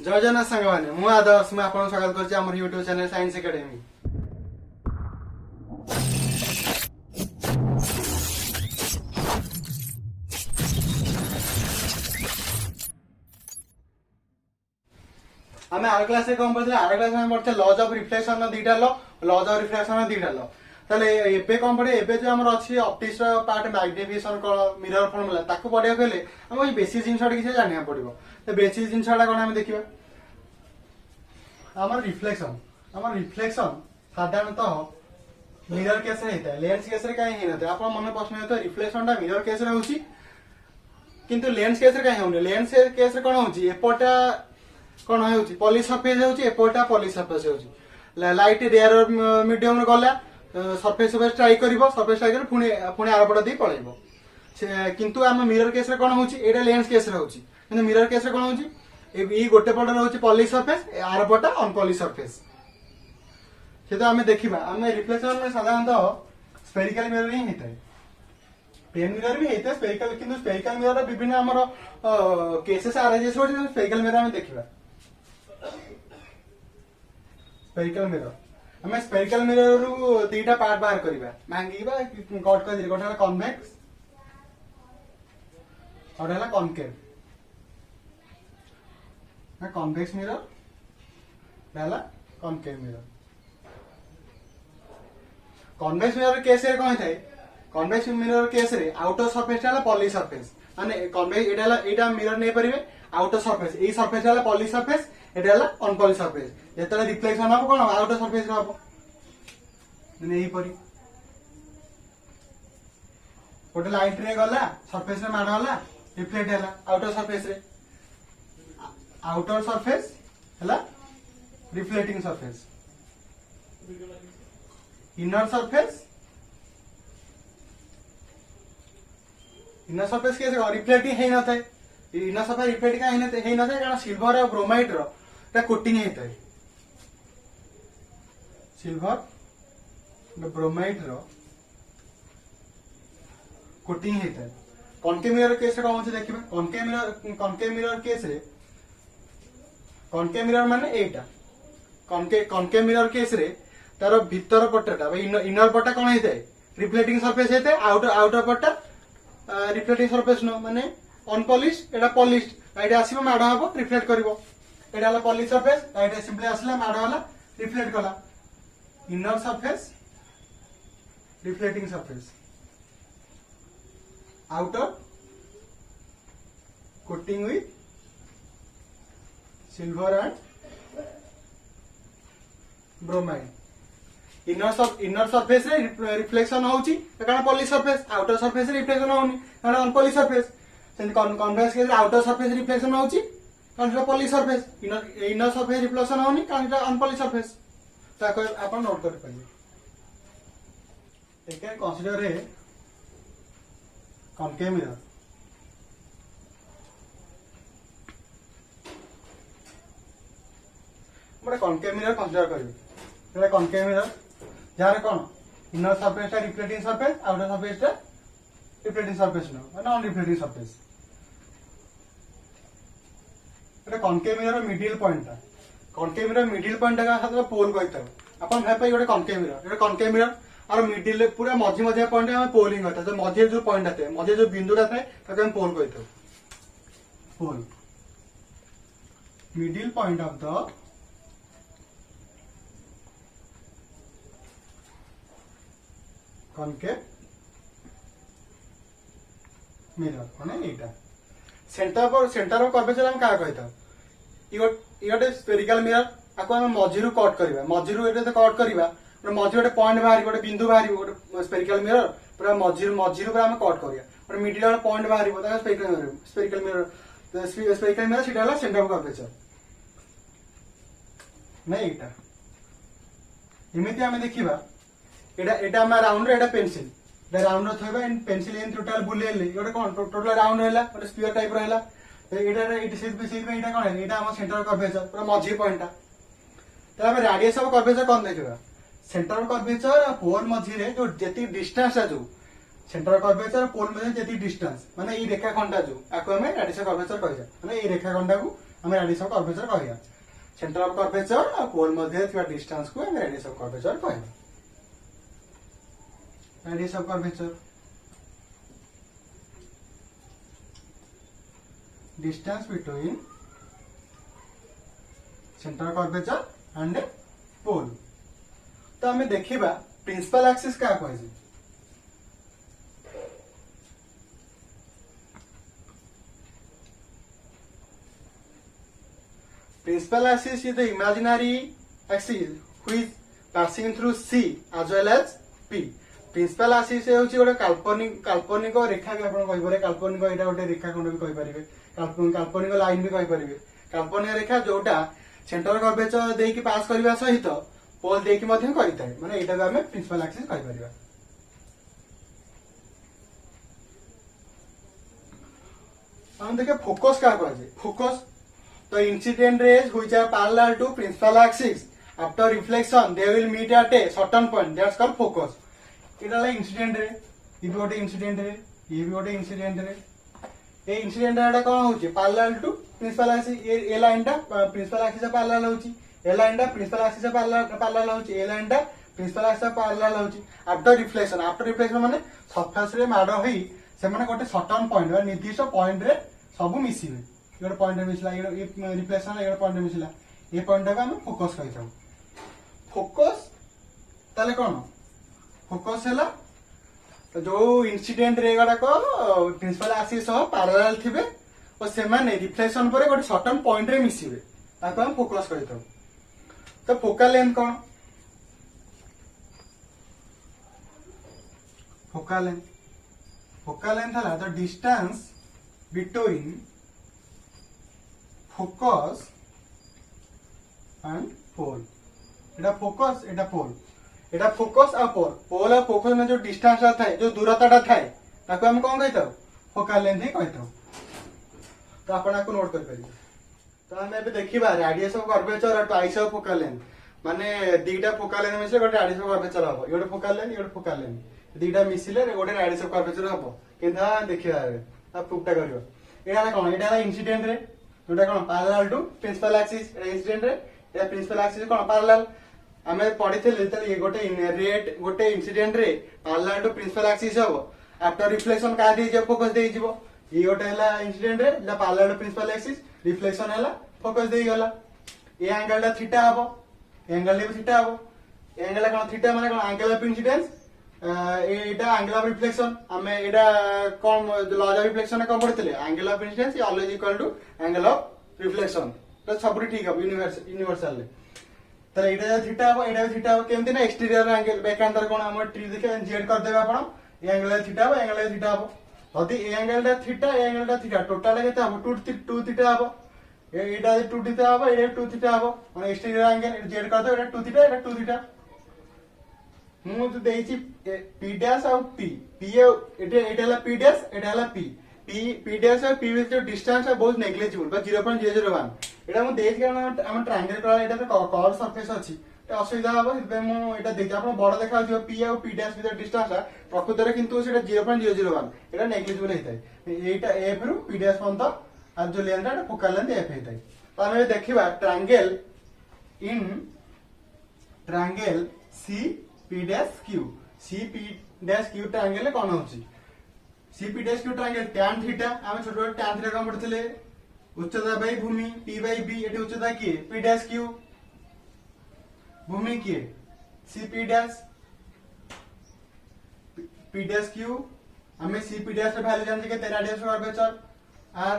जय जगन्नाथ सांग मैंने मुझे आदर्श मुझे आपको स्वागत करुच्ची आम यूट्यूब चैनल साइंस एकेडमी। आम आर क्लास कौन पढ़ते आर क्लास में पढ़ते लॉज ऑफ रिफ्लेक्शन दीटा लॉज ऑफ रिफ्लेक्शन दीटा लॉ ताले एबे कौन पढ़े एबे जो हमर अछि ऑप्टिक्स पार्ट मैग्निफिकेशन कोन मिरर फार्मूला ताको पढ़िया कहले हम बेसिक जिनसटा किसी जानिया पड़िबो। तो बेसिक जिनसटा कोन हम देखिबा हमर रिफ्लेक्शन साधारणतः मिरर केस रे हेता लेंस केस रे काहे हेनते आपण मन प्रश्न हेता रिफ्लेक्शन टा मिरर केस रे होउची किंतु लेंस केस रे काहे होने लेंस केस रे कोन होउची एपटा कौन हो पॉली सरफेस होपटा पॉली सरफेस हो लाइट रेयर मीडियम गला surface strike curved surface strike कर पुणी पुणी आरपट दे पलैब किंतु आम मिरर केस कौन हो लेंस केस कि मिरर केस कौन हो गोटे पट रोचे पॉली सरफेस आरपट अनपॉली सरफेस से तो आम देखा आम रिफ्लेक्शन में साधारणतः स्पेरिकल मिरर ही होता है पेन मिरर भी होता है स्पेरिकल किंतु स्पेरिकल मिरर विभिन्न आमर केसेस आराइजेस हो स्पेरिकल मिरर आम देखा स्पेरिकल मिरर हमें स्पेरिकल मिरर रु दीटा पार्ट बाहर करबा भांगीबा कट कर दे गोटा कन्वेक्स और हला कॉनकेव ना कन्वेक्स मिरर हला concave mirror convex mirror case रे कोन थाए कन्वेक्स मिरर केस रे आउटर सरफेस हला पॉली सरफेस माने कन्वेक्स एटा मिरर नै परिबे आउटर सरफेस ए सरफेस हला पॉली सरफेस एटा हला अनपॉली सरफेस जेतले रिफ्लेक्शन हबो कोन आउटर सरफेस रे हबो माने एही परी गोटे लाइट रे गला सरफेस रे माड हला रिफ्लेक्ट हला आउटर सरफेस हला रिफ्लेक्टिंग सरफेस इनर सरफेस के रिफ्लेक्टिंग है ना थाए इनर सरफेस रिफ्लेक्टिंग है ना थाए कारण सिल्वर और ब्रोमाइड रो ता कोटिंग होता है सिल्वर ब्रोमाइड रो कोटिंग होता है कॉनकेव मिरर केस रे कौन होचे देखिबा कॉनकेव मिरर केस रे कॉनकेव मिरर माने एटा कॉनकेव मिरर केस रे तार भीतर पट्टाटा इनर पट्टा कौन होता है रिफ्लेक्टिंग सरफेस होता है आउटर पट्टा रिफ्लेक्टिंग सरफेस नो माने अनपॉलिश एटा पॉलिश लाइट आसीबो माड हबो रिफ्लेक्ट करबो एटा हला पॉलिश सरफेस लाइट सिंपली आसला माड हला रिफ्लेक्ट कला inner surface reflecting surface outer coating with silver and bromide inner surface ray reflection होउची कारण polish surface outer surface ray reflection होउनी कारण अनपॉलिश सरफेस सेन कन्वेक्स के आउटर सरफेस रिफ्लेक्शन होउची कारण से polish surface inner surface reflection होउनी कारण से अनपॉलिश सरफेस ताको आपण नोट कर पाइए take can consider a concave mirror मोटे कॉनकेव मिरर कंसीडर करिवे एटा कॉनकेव मिरर जहाँ कौन inner surface reflecting surface outer surface reflecting surface no non reflecting surface एटा concave mirror middle point concave mirror middle point का साथ पोल कहता अपन भाई पाई गोटे कॉनकेव मिरर और मिडिल पूरा मझी पॉइंट हम पोलिंग करता तो मझे जो पॉइंट आते मझे जो बिंदुटा थाए ताको हम पोल कहता pole middle point of the concave mirror माने एटा सेंटर ऑफ कर्वेचर हम का कहता ई गोटे स्फेरिकल मिरर आको हम मझिरु कट करबा मझिरु एटा तो कट करबा मझि गोटे पॉइंट बाहर गोटे बिंदु बाहर गोटे स्फेरिकल मिरर पूरा मझिरु पूरा हम कट करिया गोटे मिडिल वाला पॉइंट बाहर ताको स्फेरिकल मिरर सेटा हला सेंटर ऑफ कर्वेचर नै एटा एमिति हम देखिबा एटा हम राउंड एटा पेंसिल एटा राउंड थोबा एंड पेंसिल इन टोटल बुलेले गोटे कोन टोटल राउंड हैला गोटे स्फीयर टाइप रहला एटा सीट पे एटा कोन एटा हम सेंटर ऑफ कर्वेचर पूरा मझी पॉइंट ता हम रेडियस ऑफ कर्वेचर कोन देखिबा सेंटर ऑफ कर्वेचर पोल मझी रे जो जेती डिस्टेंस जो सेंटर ऑफ कर्वेचर पोल मझी जेती डिस्टेंस माने ई रेखाखंडा जो आको हम रेडियस ऑफ कर्वेचर कहजा माने ई रेखाखंडा को हम रेडियस ऑफ कर्वेचर कहया सेंटर ऑफ कर्वेचर और पोल मध्ये थिबा डिस्टेंस को हम रेडियस ऑफ कर्वेचर कहया radius of curvature distance between centre curvature and pole. तो आम देखा प्रिंसिपल एक्सिस क्या कह principal axis is the imaginary axis which passing through C as well as P. Principal axis होची गोटे काल्पनिक रेखा के आपण कहि पारे काल्पनिक एटा गोटे रेखा खंड भी कहि परिबे काल्पनिक लाइन भी कहि परिबे काल्पनिक रेखा जोटा सेंटर कर्वेचर देकी पास करबा सहित पोल देकी मध्यम करिताय माने एटा को हमें प्रिंसिपल एक्सिस कहि परिबा। हम देखे फोकस का कहजे फोकस तो incident rays which are parallel to principal axis after reflection they will meet at a certain point that's called focus. एटा ला इंसिडेंट रे ये भी गोटे इंसिडेंट रे ये भी गोटे इंसिडेंट रे ए इंसिडेंट रे कोन होची पैरेलल टू प्रिंसिपल एक्सिस ए लाइन टा प्रिंसिपल एक्सिस से पैरेलल होची ए लाइन टा प्रिंसिपल एक्सिस से पैरेलल होची ए लाइन टा प्रिंसिपल एक्सिस से पैरेलल होची आफ्टर रिफ्लेक्शन माने सरफेस रे माडो होई से माने गोटे सर्टेन पॉइंट बा निर्दिष्ट पॉइंट रे सब मिसिबे गोटे पॉइंट रे मिसला ये रिफ्लेक्शन रे गोटे पॉइंट रे मिसला ए पॉइंट को हम फोकस कहिथाउ। फोकस ताले कोन फोकस हैला जो इंसिडेंट रे गुड़ाक प्रिंसिपल एक्सिस सह पैरेलल थिबे और से माने रिफ्लेक्शन पर गोटे सर्टेन पॉइंट रे मिसिबे ताको हम फोकस कहिथाउ। तो फोकल लेंथ कोन फोकल लेंथ हला the distance between focus and pole एटा फोकस एटा पोल एटा फोकस आ पोल पोल आ फोकस में जो डिस्टेंस थाए जो दूरता थाए ताको हम कोन कहतो फोकल लेंथ ही कहतो। तो आपण को नोट कर परिबे। तो हम एबे देखिबा रेडियस ऑफ कर्वेचर और ट्वाइस ऑफ फोकल लेंथ माने दीटा फोकल लेंथ मिसले गोटे रेडियस ऑफ कर्वेचर हबो योटे फोकल लेंथ दीटा मिसले गोटे रेडियस ऑफ कर्वेचर हबो केनता देखिबा आ प्रूफटा करियो एटा कोन एटा इंसिडेंट रे जोटा कोन parallel to principal axis incident ray एटा प्रिंसिपल एक्सिस कोन पैरेलल आमे पढिथिले त ये गोटे रेट गोटे incident ray parallel to principal axis हबो आफ्टर रिफ्लेक्शन का दे जे फोकस दे जिवो ये गोटे हला इंसिडेंट रे ला parallel to principal axis reflection हला फोकस दे गला ए एंगल दा थीटा हबो एंगल ले थीटा हबो एंगल कोन थीटा माने कोन एंगल ऑफ इंसिडेंस एटा एंगल ऑफ रिफ्लेक्शन हमें एटा कोन लॉ ऑफ रिफ्लेक्शन कोन पढिथिले angle of incidence is always equal to angle of reflection तो सब ठीक है यूनिवर्सल ले। तो एटा थीटा हो एटा थीटा हो केमति ना एक्सटीरियर एंगल बैकांतर कोन हम ट्री देखे जेड कर देबा आपण ए एंगल थीटा हो यदि A angle theta A angle theta total केते हो 2 थीटा हो एटा 2 थीटा हो एटा 2 थीटा हो माने एक्सटीरियर एंगल जेड कर दो एटा 2 थीटा एटा 2 थीटा मु तो देछि p डैश और p एटा ला p डैश एटा ला p डैश और p जो डिस्टेंस है बहुत नेग्लिजिबल बा 0.001 एटा मु देछि कारण हम ट्रायंगल करा एटा तो कर्व सरफेस अछि ते असुविधा हबो इबे मु एटा देछि आपण बड़ देखा दियो p और p डैश विथ डिस्टेंस है प्रकृत रे किंतु सेटा 0.001 एटा नेग्लिजिबल हेतै एटा f रु p डैश पंत आ जो लेंथ है फोकल लेंथ f हेतै। तो हम देखिबा triangle C P dash Q C P dash Q triangle कोन होची C P dash Q triangle tan theta हम छोट छोट tan थीटा कोन पढिथिले उच्चता बाय भूमि P बाय B एटी उच्चता की P डैश Q भूमि की C P डैश Q हमें C P डैश रे वैल्यू जान के रेडियस ऑफ कर्वेचर आर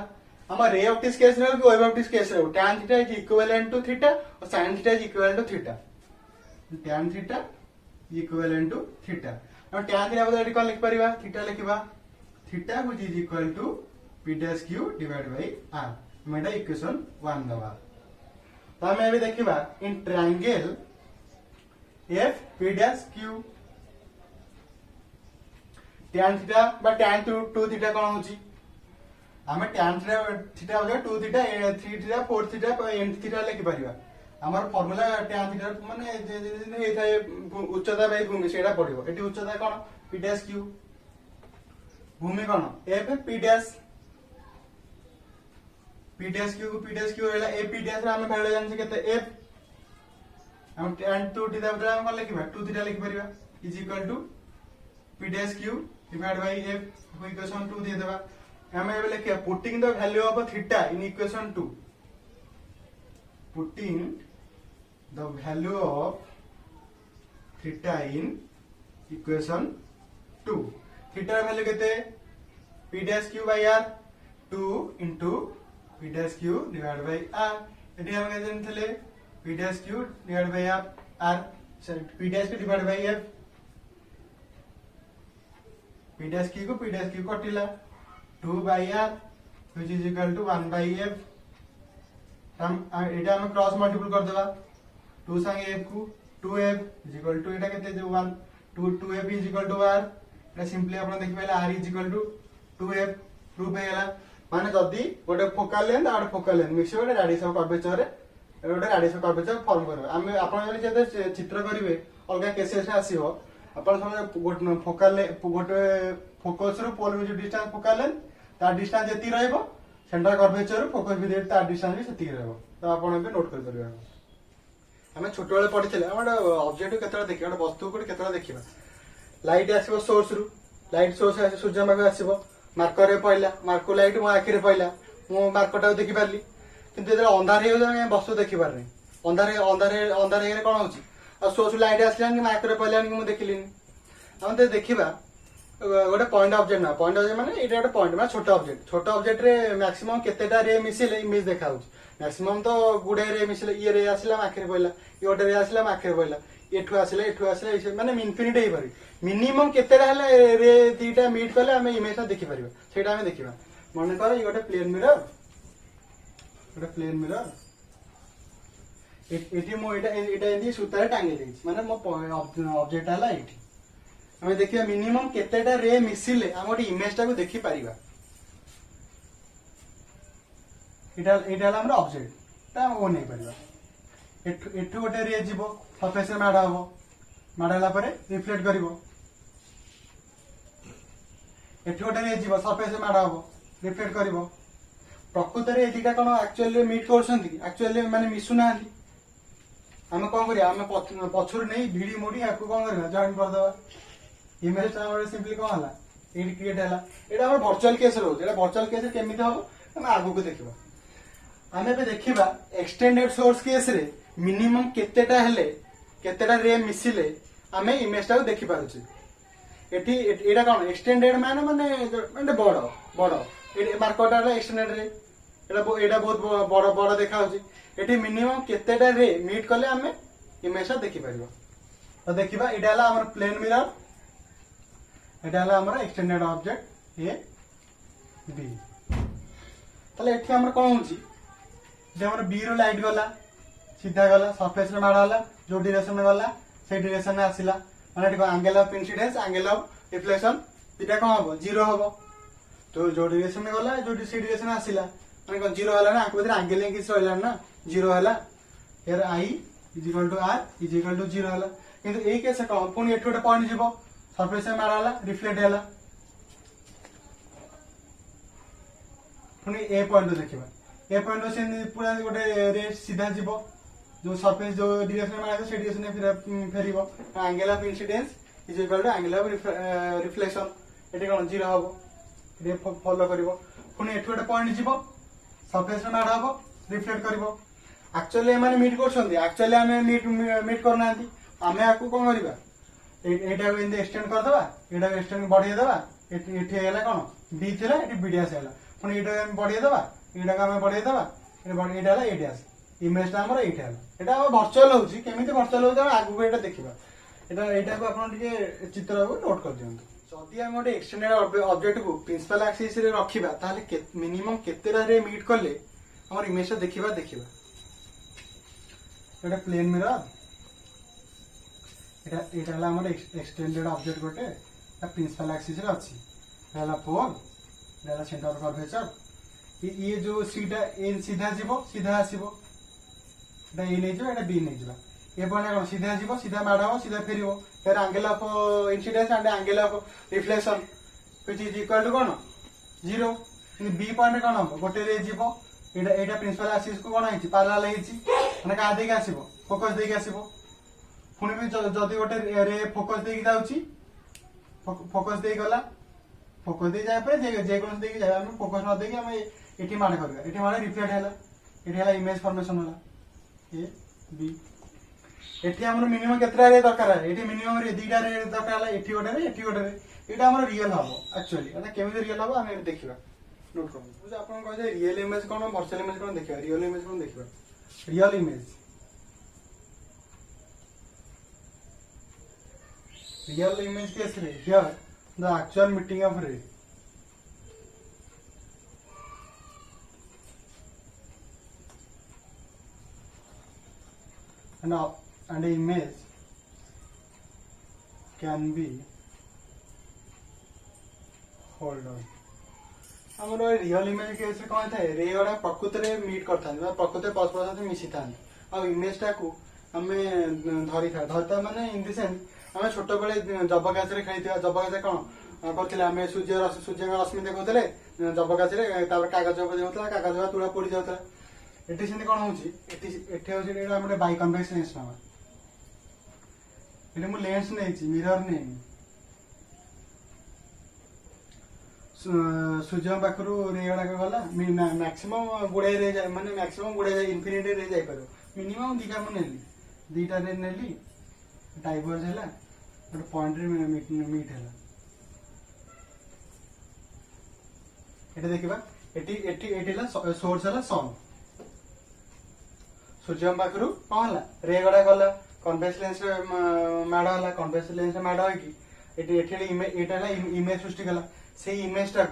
हम रे ऑफ दिस केस रे वेव ऑफ दिस केस रे tan theta is equivalent to theta और sin theta is equivalent to theta tan theta equivalent to theta और tan theta बदले कोन लिख परिबा थीटा लिखबा theta which is equal to p dash q divide by r मेटा equation 1 दबा। तो हम एबे देखिबा in triangle f p dash q tan theta बा tan 2 थीटा कोन होची हमें tan थीटा बदले 2 theta 3 theta 4 theta n theta लिख परिबा हमार फार्मूला tan थीटा माने जे हे थाए उच्चता बाय भूमि सेटा पडिबो एटी उच्चता कोन p डैश q भूमि कोन f p dash P dash Q को पी डैश क्यू रहला ए पी डैश रे हम वैल्यू जानछे केते एफ हम tan 2 थीटा बदला हम लिखिबा 2 थीटा लिखि परिबा is equal to P dash Q divide by F equation 2 दे देबा हम एबे लिखिया putting the value of theta in equation 2 putting the value of theta in equation 2 theta value केते p dash q by r 2 into p dash q divided by r eighty हम कहते हैं थले p dash q divided by r sorry p dash q divided by f p dash q को p dash q कटिला 2 by r which is equal to 1 by f हम एटा हम cross multiple कर देबा 2 संगे f को 2f is equal to एटा केते जो 1 2f is equal to r एटा सिंपली आपण देखि पहले r is equal to 2f proof हेला माने जदी गोटे फोकल लेंथ और फोकल लेंथ मिक्स गोटे रेडियस ऑफ कर्वेचर रे गोटे रेडियस ऑफ कर्वेचर फॉर्म करबे हम आपण जले जे चित्र करिवे अलगा केसेस रे आसीबो आपण सब गोटे फोकल गोटे फोकस रो पोल जो डिस्टेंस फोकल लेंथ ता डिस्टेंस जति रहइबो सेंटर कर्वेचर फोकस भी ता डिस्टेंस भी सेति रहइबो तो आपण भी नोट कर परिबा हमें छोट बेले पढिथिले हम ऑब्जेक्ट केतरा देखि गोटे वस्तु को केतरा देखिबा लाइट आसीबो सोर्स रु लाइट सोर्स आसी सूर्यमाग आसीबो मार्कर रे पइला मार्को लाइट मो आखि रे पइला मो मार्कटा देखि पारली किंतु जेला अंधार हे जाय वस्तु देखि पारनी अंधार हे कोन होची आ सोर्स लाइट आसला कि मार्कर रे पइला कि मो देखिलिनी हम ते देखिबा गोटे पॉइंट ऑब्जेक्ट ना पॉइंट ऑब्जेक्ट माने एटा गोटे पॉइंट माने छोट ऑब्जेक्ट रे मैक्सिमम केतेटा रे मिसिले इमेज देखा होची मैक्सिमम तो गुडे रे मिसिले ये रे आसला आखि रे पइला ये गोटे रे आसला आखि रे पइला एठु आसले माने इनफिनिटी हे पारि मिनिमम केतेटा हले रे दीटा मीट करले हम इमेज देखि परिबा सेटा हम देखिबा मन कर ई गोटे प्लेन मिरर एटी मो एटा एंदी सूता रे टांगे देछि माने मो ऑब्जेक्ट हला एठी हम देखिबा मिनिमम केतेटा रे मिसिले हम गोटे इमेज टा को देखि परिबा एटा हला हमर ऑब्जेक्ट ता ओ नै परिबा एठु गोटे रे जीवो सरफेस रे माडा हबो माडाला परे रिफ्लेक्ट करिवो एठु गोटे रे जीवो सरफेस रे माडा हबो रिफ्लेक्ट करिवो प्रकृत रे एदिटा कोन एक्चुअली मीट करछंती एक्चुअली माने मिसु नांती हम कोन करिया हम पछुर नै भिडी मोडी आकु कोन करबा जॉइन कर देबा इमेज ता हमर सिंपली कोन हला एडी क्रिएट हला एटा हमर वर्चुअल केस रो एटा वर्चुअल केस केमिति हबो हम आगु को देखिबा हमें पे देखिबा एक्सटेंडेड सोर्स केस रे मिनिमम केतेटा हेले केतेटा रे मिसिले हमें इमेज टा देखि पारुछि एठी एटा कोन एक्सटेंडेड माने माने बड़ एडी मार्कटा रे एक्सटेंडेड रे एटा बहुत बड़ देखा होछि एठी मिनिमम केतेटा रे मीट करले हमें इमेज टा देखि परिबो तो देखिबा एटा हला हमर प्लेन मिरर एटा हला हमर एक्सटेंडेड ऑब्जेक्ट ए बी तले एठी हमर कोन होछि जे हमर बी रो लाइट गला सीधा गला सरफेस रे माडा हला जो डायरेक्शन में गला से डायरेक्शन में आसिला माने देखो angle of incidence angle of reflection इटा कोन हबो जीरो हबो तो जो डायरेक्शन में गला जो सी डायरेक्शन में आसिला माने कोन जीरो हला ना आको भीतर एंगल लिंक किछ रहला ना जीरो हला here I is equal to R is equal to zero हला किंतु ए केस कोन पुनी एठो गोटे पॉइंट जीवो सरफेस में माडा हला रिफ्लेक्ट हला पुनी ए पॉइंट देखिबा ए पॉइंट से पूरा गोटे रे सीधा जीवो जो सरफेस जो डायरेक्शन में आए से डायरेक्शन में फेरिबो angle of incidence is equal to angle of reflection एटे कोन जीरो हबो रे फॉलो करिवो पुनी एठो गोटे पॉइंट जीवो सरफेस में माडा हबो रिफ्लेक्ट करिवो एक्चुअली माने मीट करछंदी एक्चुअली हमें मीट करनांती हमें आकु कोन करिबा एटा को इन एक्सटेंड कर देबा एटा को एक्सटेंड बढ़िया देबा एठी हैला कोन बी थिला एठी बी डैश हैला पुनी एटा हम बढ़िया देबा एटा को हम बढ़िया देबा एटा हैला ए डैश इमेज टा हमर एटा हैला एटा वर्चुअल होची केमिति वर्चुअल होता आगु एटा देखिबा एटा को आपण के चित्र को नोट कर दियंतु जदि हम गोटे एक्सटेंडेड ऑब्जेक्ट को प्रिंसिपल एक्सिस रे रखिबा ताले मिनिमम केतेरा रे मीट करले हमर इमेज देखिबा एटा प्लेन मिरर एटा हला हमर एक्सटेंडेड ऑब्जेक्ट गोटे प्रिंसिपल एक्सिस रे अछि हला पोल हला सेंटर कर्वेचर ये जो सीधा जीवो सीधा आसीबो एटा ए नै जो एटा बी नै जो ए बने कोन सीधा जीवो सीधा माडाओ सीधा फेरिवो फिर angle of incidence and angle of reflection which is equal to कोन 0 बी पॉइंट कोन हो गोटे रे जीवो एटा प्रिंसिपल एक्सिस को कोन हेछि पैरेलल हेछि माने का देके आसीबो फोकस देके आसीबो पुणी भी जदि गोटे रे फोकस देके जाउची फोकस दे गला फोकस दे जाय पर जे कोन देके जाय हम फोकस न देके हम एठी माने करबा एठी माने रिफ्लेक्ट हैला एठी हैला इमेज फॉर्मेशन होला ए बी एठी हमर मिनिमम केतरा रे दरकार है एठी मिनिमम रे दीटा रे दरकार हैला एठी गोटे रे एटा हमर रियल हबो एक्चुअली एटा केमे रियल हबो हम देखिबा नोट करू बुझ आपन कहै रियल इमेज कोन वर्चुअल इमेज कोन देखिबा रियल इमेज कोन देखिबा रियल इमेज case रे here the actual meeting of ray and the image can be hold on हमर रियल इमेज केस रे कोन थाए रे ओडा प्रकृति रे मीट करथान बा प्रकृति परस्पर साथ मिसी थान आ इमेज टा को हमें धरता माने इन द सेंस हमें छोट बेले जबकाश रे खेली जबकाश कौन करथिले हमें सूर्य रश्मि देखौथले जबकाश रे तापर कागज ऊपर होतला कागज तुला पड़ी जाउतला एठी सेंति कोन होउची एठी होउची एटा हमरे बाई कन्वेक्स लेंस नामा एटा मु लेंस नेछि मिरर नै सूर्य पाखरु रे गडा गला मैक्सिमम गुडे रे जाय माने मैक्सिमम गुडे जाय इन्फिनिटी रे जाय पारो मिनिमम दीटा मु नेली दीटा रे नेली डाइवर्ज हैला गोटे पॉइंट रे मीट हैला एटा देखिबा एटी एटी एटी ला सोर्स हैला सन सूर्य पाखरु कोन हैला रे गडा गला कन्वेक्स लेंस रे माडा हैला कन्वेक्स लेंस रे माडा होई एटी एटी इमेज एटा हैला इमेज सृष्टि कला से इमेज टा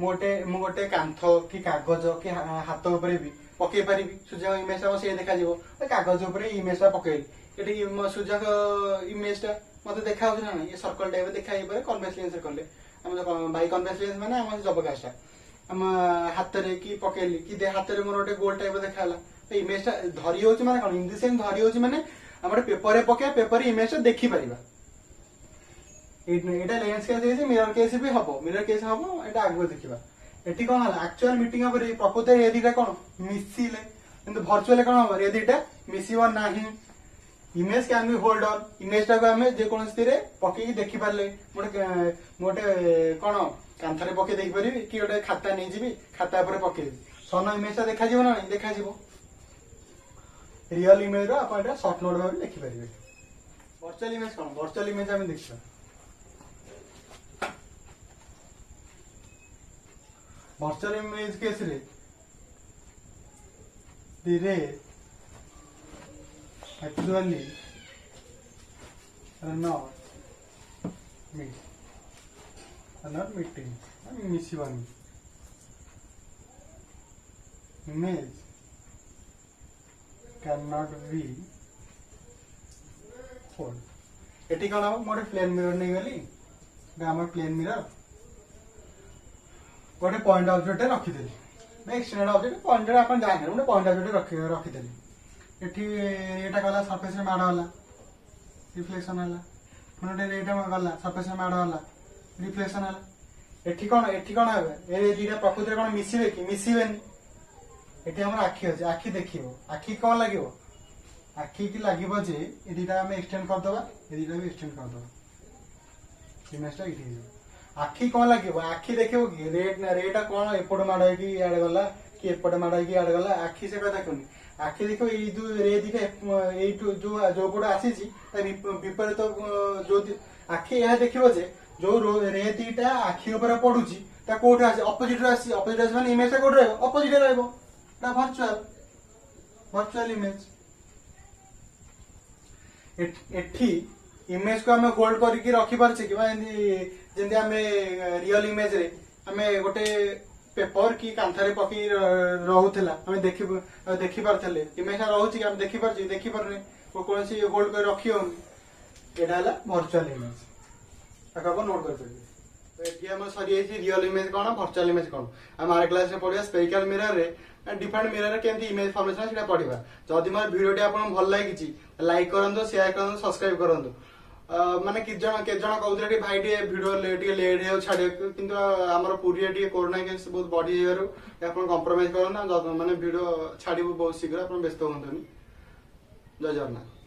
मोटे कांथ कि कागज कि हाथ ऊपर भी पकई पारि सूर्य इमेज टा से देखा जीवो कागज ऊपर इमेज टा पकईली एटी सूर्य इमेज टा मते देखा होछ ना ये सर्कल टाइप देखाई पर कन्वेक्स लेंस रे करले हम बाई कन्वेक्स लेंस माने हम जबकाश टा हम हाथ रे कि पकईली कि दे हाथ रे मोर गोटे गोल टाइप देखाला इमेज टा धरी होछ माने कोन इन द सेम धरी होछ माने हमर पेपर रे पके पेपर इमेज टा देखि परिबा एटा लेंस केस है मिरर केस भी हबो मिरर केस हबो एटा आगो देखिबा एटी कोन हला एक्चुअल मीटिंग ऑफ रे प्रकृति रे एदिटा कोन मिसिले किंतु वर्चुअल कोन हो रे एदिटा मिसिबो नाही image can be hold on image टा को हमें जे कोन स्थिरे पके की देखि परले मोटे कोन कांथरे पके देखि परिबी कि ओटे खाता नै जिबी खाता ऊपर पके सन इमेज ता देखा जीवो ना देखा जीवो रियल इमेज रो आपण एटा शॉर्ट नोट भाबे देखि परिबे वर्चुअल इमेज कोन वर्चुअल इमेज हम देखिबा वर्चुअल इमेज केस रे रे एक्चुअली नॉट मीटिंग मिसिबानी image can not be hold एटी कोन हम मोटे प्लेन मिरर नै गली हमर प्लेन मिरर गोटे पॉइंट ऑब्जेक्ट रखी देली एक्सटेंडेड ऑब्जेक्ट पॉइंट अपन जाने गोटे पॉइंट ऑब्जेक्ट रखी देली एठी एटा गला सरफेस रे माडा होला रिफ्लेक्शन होला पुनटे एटा गला सरफेस रे माडा होला रिफ्लेक्शन होला एठी कोन हेबे ए दीटा प्रकृति रे कोन मिसिबे कि मिसिबेनी एठी हमर आखी अछि आखी देखिबो आखी कोन लागिबो आखी की लागिबो जे ए दीटा हम एक्सटेंड कर दबा ए दीटा भी एक्सटेंड कर दबा इमेज टा इठी आखी कौन लगे आखी देखो कि रेटा कौन एपट माड़ कि इे गला कि एपट माड़ कि इे गला आखि से कथा कहूनी आखि देखो ये रे दीटा जो पट आसी विपरीत जो आखि यह देखो जे जो रे दीटा आखि ऊपर पड़ुची कौट अपोजिट अपोजिट माने image Kaut opposite virtual image एठी इमेज को हमें होल्ड करके रखी पारछे कि जेंति हमें रियल इमेज रे हमें गोटे पेपर की कांथरे पकी रहउथला हमें देखि पारथले इमेज रहउची हम देखि पारने कोनसी होल्ड कर रखी होनी एटा हला वर्चुअल इमेज आका नोट कर परबे तो एटी हम सरी है रियल इमेज कोन वर्चुअल इमेज कोन हम आर क्लास रे पढिया स्पेरिकल मिरर रे डिफरेंट मिरर रे केमती इमेज फॉर्मेशन सेटा पढिबा जदी मोर वीडियो टी आपन भल लागिची लाइक करंदो शेयर करंदो सब्सक्राइब करंदो माने केत जन कहते भाई भिडियो लेट हो छाड़े किंतु आमर पुरी कोरोना केस बहुत बढ़ी कंप्रोमाइज कर माने भिडियो छाड़ू बहुत शीघ्र आप व्यस्त हूँ। जय जगन्नाथ।